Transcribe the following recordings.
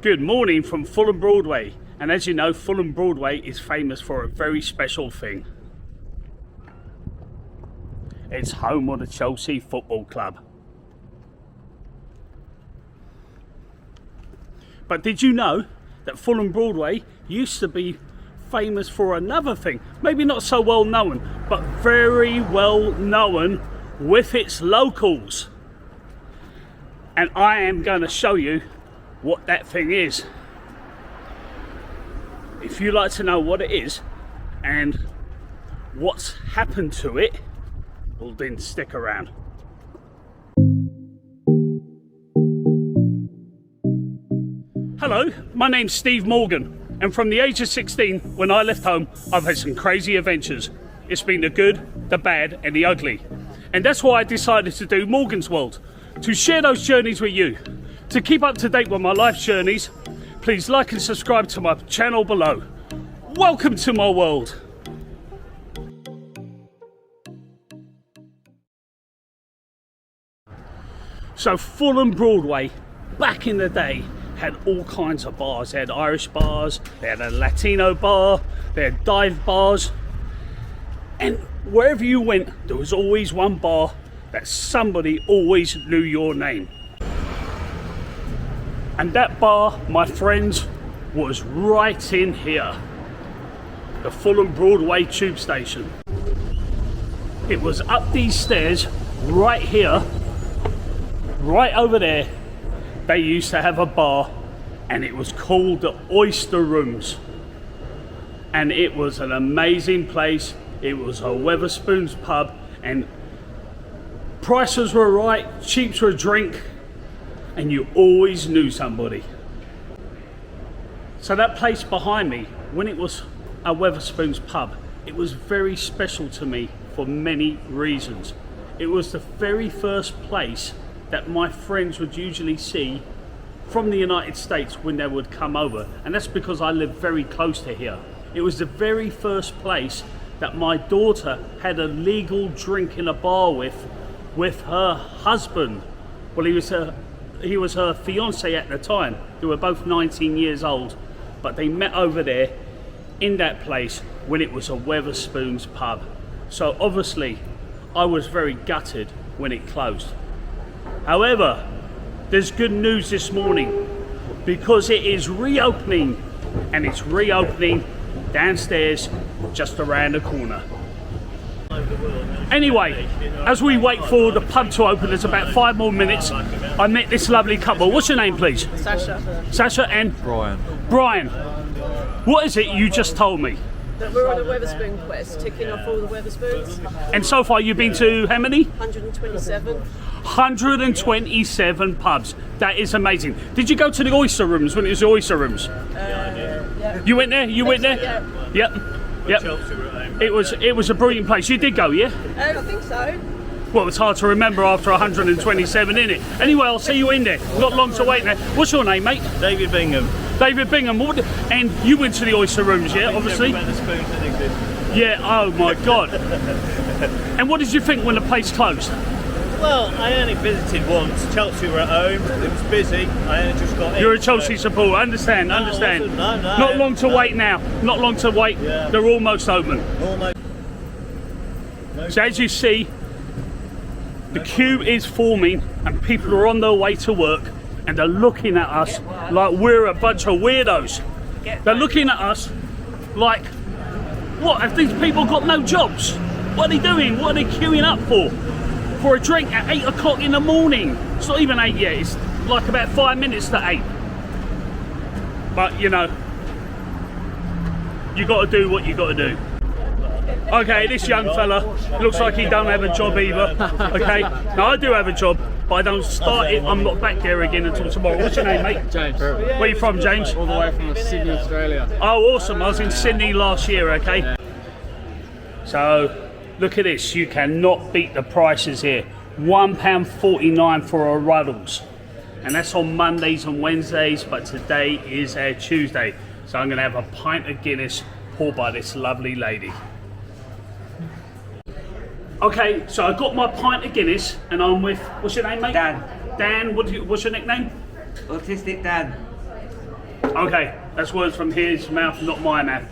Good morning from Fulham Broadway, and as you know, Fulham Broadway is famous for a very special thing. It's home of the Chelsea Football Club. But did you know that Fulham Broadway used to be famous for another thing? Maybe not so well known, but very well known with its locals. And I am going to show you what that thing is. If you like to know what it is and what's happened to it, well then stick around. Hello, my name's Steve Morgan, and from the age of 16 when I left home, I've had some crazy adventures. It's been the good, the bad and the ugly, and that's why I decided to do Morgan's World, to share those journeys with you. To keep up to date with my life journeys, please like and subscribe to my channel below. Welcome to my world. So Fulham Broadway, back in the day, had all kinds of bars. They had Irish bars, they had a Latino bar, they had dive bars. And wherever you went, there was always one bar that somebody always knew your name. And that bar, my friends, was right in here. The Fulham Broadway tube station. It was up these stairs, right here, right over there. They used to have a bar, and it was called the Oyster Rooms. And it was an amazing place. It was a Weatherspoons pub, and prices were right, cheap for a drink, and you always knew somebody. So that place behind me, when it was a Weatherspoons pub, it was very special to me for many reasons. It was the very first place that my friends would usually see from the United States when they would come over, and that's because I live very close to here. It was the very first place that my daughter had a legal drink in a bar with her husband. Well, he was her fiance at the time. They were both 19 years old, but they met over there in that place when it was a Weatherspoons pub. So obviously I was very gutted when it closed. However, there's good news this morning, because it is reopening, and it's reopening downstairs just around the corner. Anyway, as we wait for the pub to open, there's about 5 more minutes. I met this lovely couple. What's your name, please? Sasha. Sasha and? Brian. Brian. What is it you just told me? That we're on a Weatherspoon quest, ticking off all the Weatherspoons. And so far you've been to how many? 127. 127 pubs. That is amazing. Did you go to the Oyster Rooms when it was the Oyster Rooms? Yeah. You went there? You went there? Yeah. Yep. It was a brilliant place. You did go, yeah? I think so. Well, it's hard to remember after 127, isn't it? Anyway, I'll see you in there. Not long to wait there. What's your name, mate? David Bingham. David Bingham. And you went to the Oyster Rooms, yeah, obviously? Yeah, oh my God. And what did you think when the place closed? Well, I only visited once. Chelsea were at home. It was busy. I only just got in. You're a Chelsea supporter. Understand. No, Not long to wait now. Not long to wait. Yeah. They're almost open. Almost. So as you see, the queue is forming and people are on their way to work, and they're looking at us like we're a bunch of weirdos. They're looking at us like, what, have these people got no jobs? What are they doing? What are they queuing up for? For a drink at 8 o'clock in the morning. It's not even 8 yet, it's like about 5 minutes to 8. But you know, you got to do what you got to do. Okay, this young fella looks like he don't have a job either. Okay, now I do have a job, but I don't start it. I'm not back there again until tomorrow. What's your name, mate? James. Where are you from, James? All the way from Sydney, Australia. Oh, awesome. I was in Sydney last year, okay? So, look at this. You cannot beat the prices here. £1.49 for a Ruddles. And that's on Mondays and Wednesdays, but today is a Tuesday. So I'm going to have a pint of Guinness poured by this lovely lady. Okay, so I got my pint of Guinness, and I'm with, what's your name, mate? Dan. Dan, what's your nickname? Autistic Dan. Okay, that's words from his mouth, not my mouth.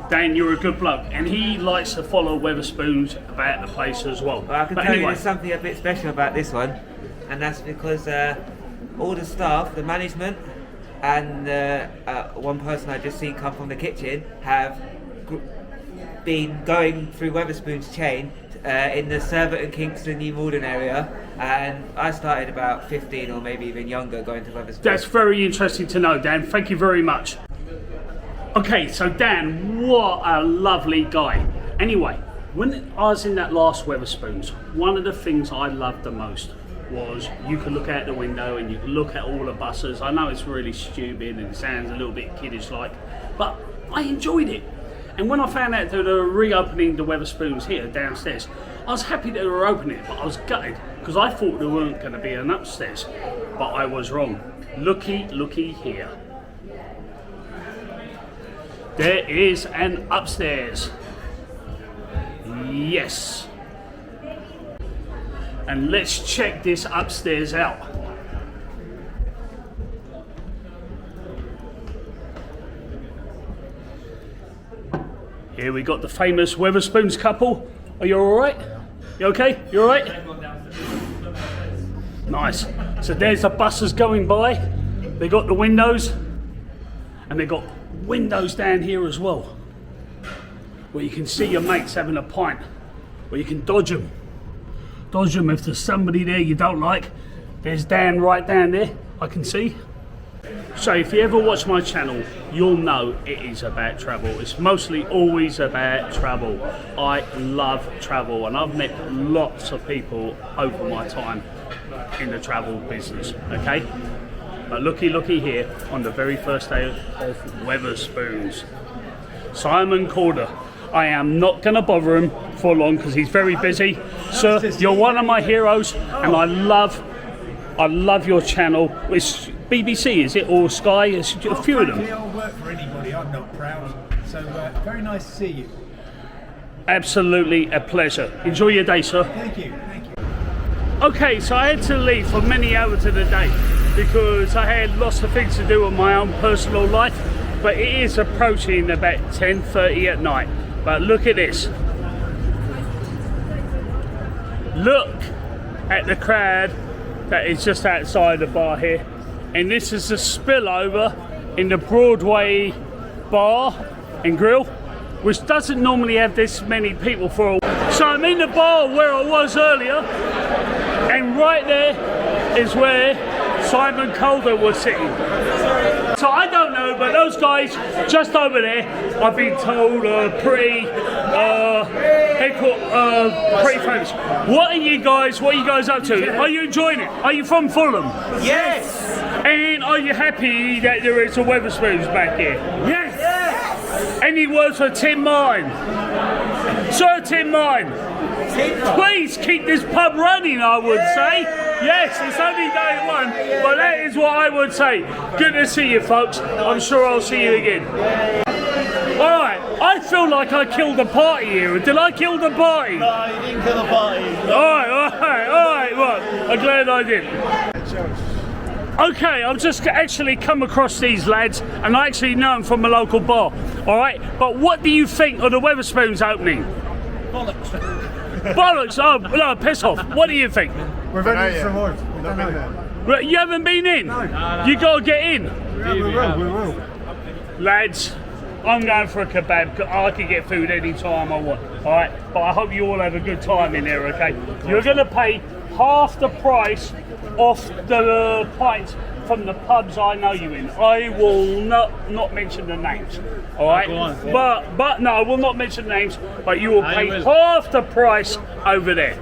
Dan, you're a good bloke, and he likes to follow Weatherspoons about the place as well. Well, I can But tell you anyway, there's something a bit special about this one, and that's because all the staff, the management, and one person I just seen come from the kitchen have been going through Weatherspoons chain in the Surbiton, Kingston, New Malden area, and I started about 15 or maybe even younger going to Weatherspoons. that's very interesting to know, Dan. Thank you very much. Okay, so Dan, what a lovely guy. Anyway, when I was in that last Weatherspoons, one of the things I loved the most was you could look out the window and you could look at all the buses. I know it's really stupid and it sounds a little bit kiddish-like, but I enjoyed it. And when I found out that they were reopening the Weatherspoons here downstairs, I was happy they were opening it, but I was gutted because I thought there weren't going to be an upstairs. But I was wrong. Looky here. There is an upstairs. Yes. And let's check this upstairs out. Here we got the famous Weatherspoons couple. Are you alright? You okay? You alright? Nice. So there's the buses going by. They got the windows. And they got windows down here as well. Where you can see your mates having a pint. Where you can dodge them. Dodge them if there's somebody there you don't like. There's Dan right down there, I can see. So if you ever watch my channel, you'll know it is about travel. It's mostly always about travel. I love travel and I've met lots of people over my time in the travel business, okay? But looky here on the very first day of Weatherspoons. Simon Calder. I am not going to bother him for long because he's very busy. Sir, you're one of my heroes and I love your channel. It's BBC, is it, or Sky? It's a few of them. I'll work for anybody, I'm not proud. So very nice to see you. Absolutely a pleasure. Enjoy your day, sir. Thank you. Okay, so I had to leave for many hours of the day because I had lots of things to do in my own personal life, but it is approaching about 10:30 at night. But look at this. Look at the crowd that is just outside the bar here. And this is a spillover in the Broadway bar and grill, which doesn't normally have this many people for a while. So I'm in the bar where I was earlier, and right there is where Simon Calder was sitting. So I don't know, but those guys just over there, I've been told pretty famous. What are you guys up to? Are you enjoying it? Are you from Fulham? Yes! And are you happy that there is a Weatherspoons back here? Yes! Any words for Tim Mine? Sir Tim Mine, please keep this pub running, I would say. Yes, it's only day one, but that is what I would say. Good to see you, folks. I'm sure I'll see you again. Alright, I feel like I killed the party here. Did I kill the party? No, you didn't kill the party. Alright, well, I'm glad I did. Okay, I've just actually come across these lads, and I actually know them from a local bar. Alright, but what do you think of the Weatherspoons opening? Bollocks! Oh, no, piss off. What do you think? We've only some more. We don't know. You haven't been in? No. You got to get in. Yeah, we will. Lads, I'm going for a kebab. I can get food any time I want. Alright, but I hope you all have a good time in there, okay? You're going to pay half the price off the pints from the pubs I know you in. I will not mention the names, all right? But no, I will not mention the names. But you will pay half the price over there.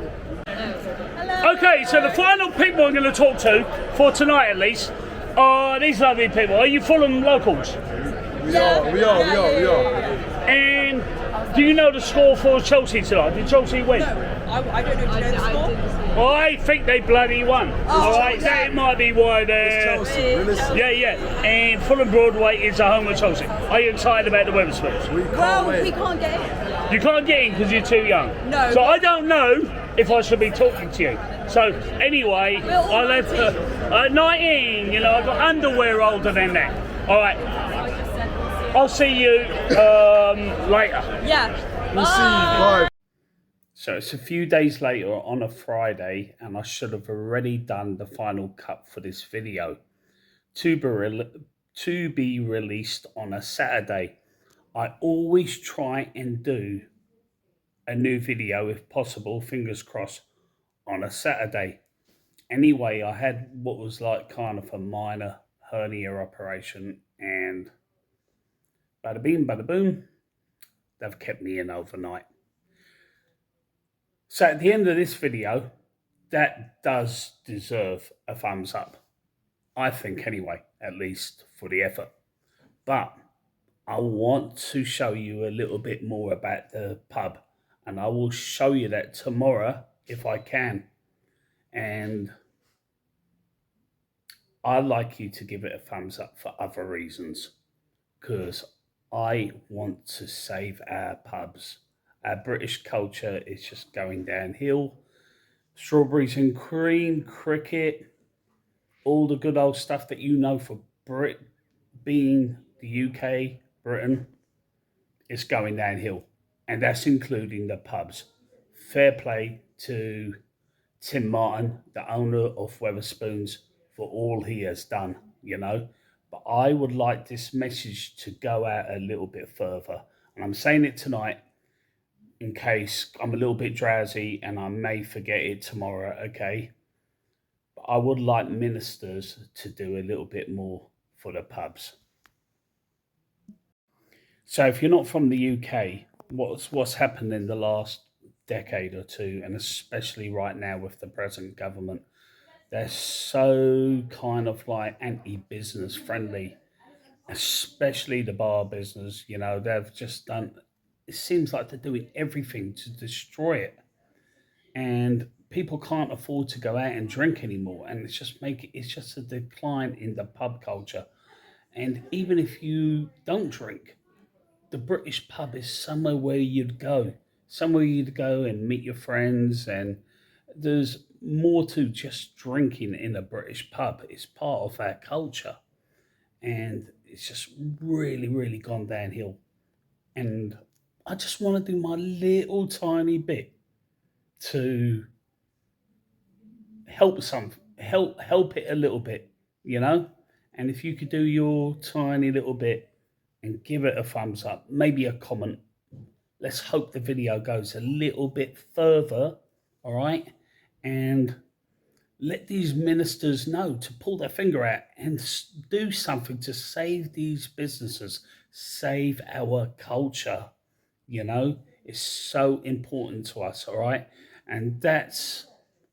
Okay, so the final people I'm going to talk to for tonight, at least, are these lovely people. Are you Fulham locals? We are. And do you know the score for Chelsea tonight? Did Chelsea win? I don't know. Do you know the score? I think they bloody won. Alright, that might be why they're... Yeah. And Fulham Broadway is the home of Chelsea. Are you excited about the Weatherspoons? We can't get in. You can't get in because you're too young. No. So I don't know if I should be talking to you. So anyway, I left 19, I've got underwear older than that. All right. I'll see you later. Yeah. We'll see you. Bye. So it's a few days later on a Friday, and I should have already done the final cut for this video to be released on a Saturday. I always try and do a new video, if possible, fingers crossed, on a Saturday. Anyway, I had what was like kind of a minor hernia operation, and bada bing, bada boom, they've kept me in overnight. So at the end of this video, that does deserve a thumbs up. I think anyway, at least for the effort. But I want to show you a little bit more about the pub, and I will show you that tomorrow if I can. And I'd like you to give it a thumbs up for other reasons, because I want to save our pubs. Our British culture is just going downhill. Strawberries and cream, cricket, all the good old stuff that you know for being the UK, Britain, is going downhill. And that's including the pubs. Fair play to Tim Martin, the owner of Weatherspoons, for all he has done, you know. But I would like this message to go out a little bit further. And I'm saying it tonight in case I'm a little bit drowsy and I may forget it tomorrow, okay? But I would like ministers to do a little bit more for the pubs. So if you're not from the UK, what's happened in the last decade or two, and especially right now with the present government, they're so kind of like anti-business friendly, especially the bar business. You know, they've just done, it seems like they're doing everything to destroy it. And people can't afford to go out and drink anymore. And it's just a decline in the pub culture. And even if you don't drink, the British pub is somewhere where you'd go and meet your friends, and there's more to just drinking in a British pub. It's part of our culture, and it's just really, really gone downhill. And I just want to do my little tiny bit to help it a little bit, you know. And if you could do your tiny little bit and give it a thumbs up, maybe a comment. Let's hope the video goes a little bit further, all right? And let these ministers know to pull their finger out and do something to save these businesses, save our culture, you know? It's so important to us, all right? And that's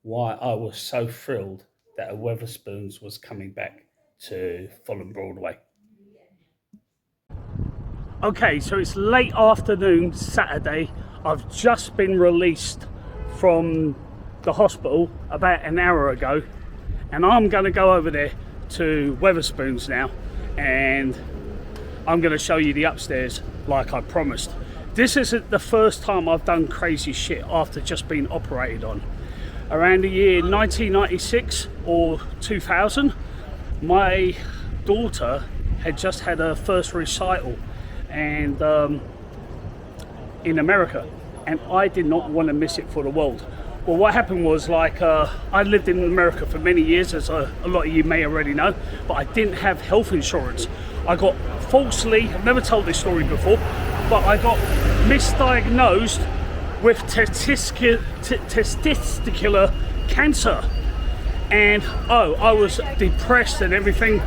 why I was so thrilled that a Weatherspoons was coming back to Fulham Broadway. Okay, so it's late afternoon, Saturday. I've just been released from the hospital about an hour ago, and I'm going to go over there to Weatherspoons now, and I'm going to show you the upstairs like I promised. This isn't the first time I've done crazy shit after just being operated on. Around the year 1996 or 2000, my daughter had just had her first recital and in America, and I did not want to miss it for the world. Well, what happened was, like, I lived in America for many years, as a lot of you may already know, but I didn't have health insurance. I got falsely, I've never told this story before, but I got misdiagnosed with testicular cancer. And I was depressed and everything.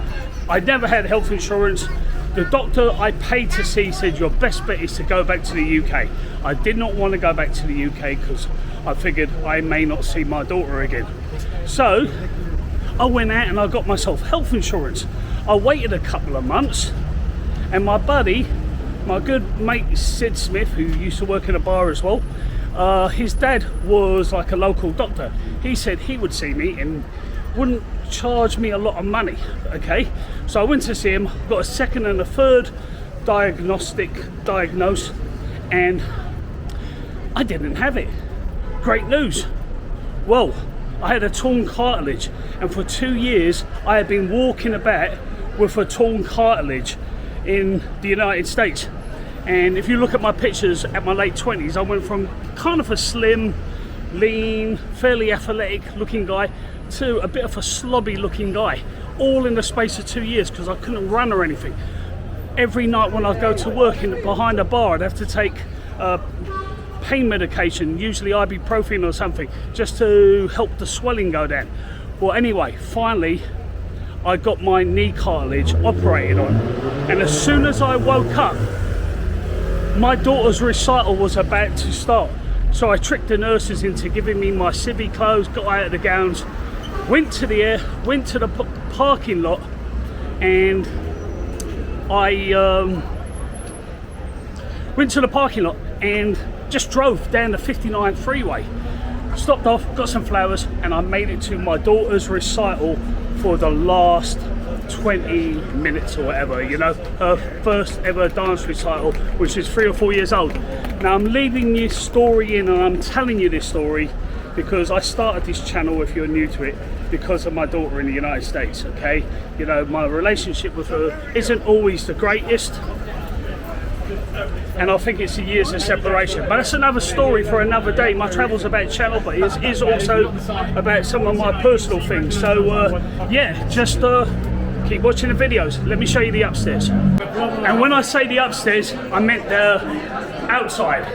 I never had health insurance. The doctor I paid to see said your best bet is to go back to the UK. I did not want to go back to the UK because I figured I may not see my daughter again. So I went out and I got myself health insurance. I waited a couple of months, and my buddy, my good mate Sid Smith, who used to work in a bar as well, his dad was like a local doctor. He said he would see me and wouldn't charge me a lot of money, okay? So I went to see him, got a second and a third diagnosed, and I didn't have it. Great news. Well, I had a torn cartilage, and for 2 years I had been walking about with a torn cartilage in the United States. And if you look at my pictures at my late 20s, I went from kind of a slim, lean, fairly athletic looking guy to a bit of a slobby looking guy, all in the space of 2 years because I couldn't run or anything. Every night when I'd go to work behind a bar, I'd have to take pain medication, usually ibuprofen or something, just to help the swelling go down. Well, anyway, finally I got my knee cartilage operated on, and as soon as I woke up, my daughter's recital was about to start. So I tricked the nurses into giving me my civvy clothes, got out of the gowns, went to the parking lot, and I went to the parking lot and just drove down the 59 freeway, stopped off, got some flowers, and I made it to my daughter's recital for the last 20 minutes or whatever, you know, her first ever dance recital, which is 3 or 4 years old. Now I'm leaving this story in, and I'm telling you this story because I started this channel, if you're new to it, because of my daughter in the United States, okay? You know, my relationship with her isn't always the greatest, and I think it's the years of separation, but that's another story for another day. My travel's about channel, but it is also about some of my personal things. So yeah, just keep watching the videos. Let me show you the upstairs. And when I say the upstairs, I meant the outside.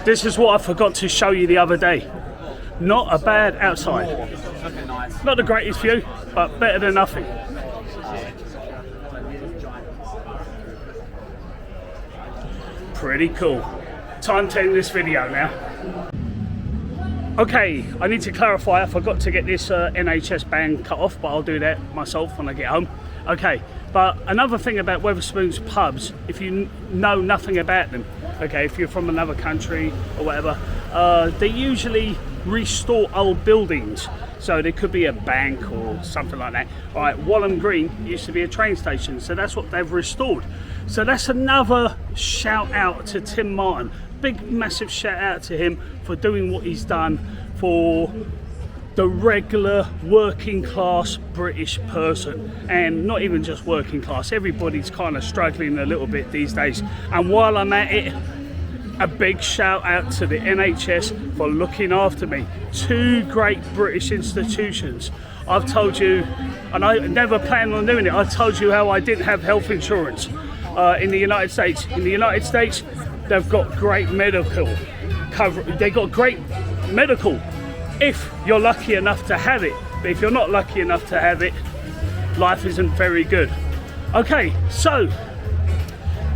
This is what I forgot to show you the other day. Not a bad outside. Not the greatest view, but better than nothing. Pretty cool. Time to end this video now. Okay, I need to clarify, I forgot to get this NHS band cut off, but I'll do that myself when I get home. Okay, but another thing about Weatherspoons pubs, if you know nothing about them, okay, if you're from another country or whatever, they usually restore old buildings. So there could be a bank or something like that. All right, Walham Green used to be a train station, so that's what they've restored. So that's another shout out to Tim Martin. Big massive shout out to him for doing what he's done for the regular working class British person, and not even just working class, everybody's kind of struggling a little bit these days. And while I'm at it, a big shout out to the NHS for looking after me. 2 great British institutions. I've told you, and I never planned on doing it, I told you how I didn't have health insurance in the United States. In the United States, they've got great medical cover. They got great medical if you're lucky enough to have it. But if you're not lucky enough to have it, life isn't very good. Okay, so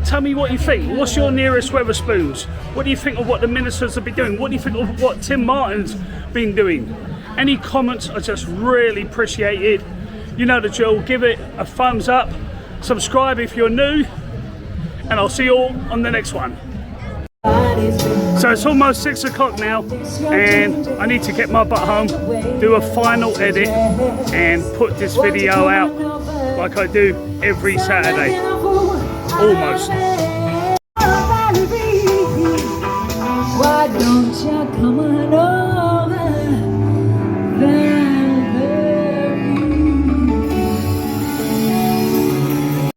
tell me what you think. What's your nearest Weatherspoons? What do you think of what the ministers have been doing? What do you think of what Tim Martin's been doing? Any comments are just really appreciated. You know the drill. Give it a thumbs up. Subscribe if you're new. And I'll see you all on the next one. So it's almost 6 o'clock now, and I need to get my butt home, do a final edit, and put this video out like I do every Saturday. Almost.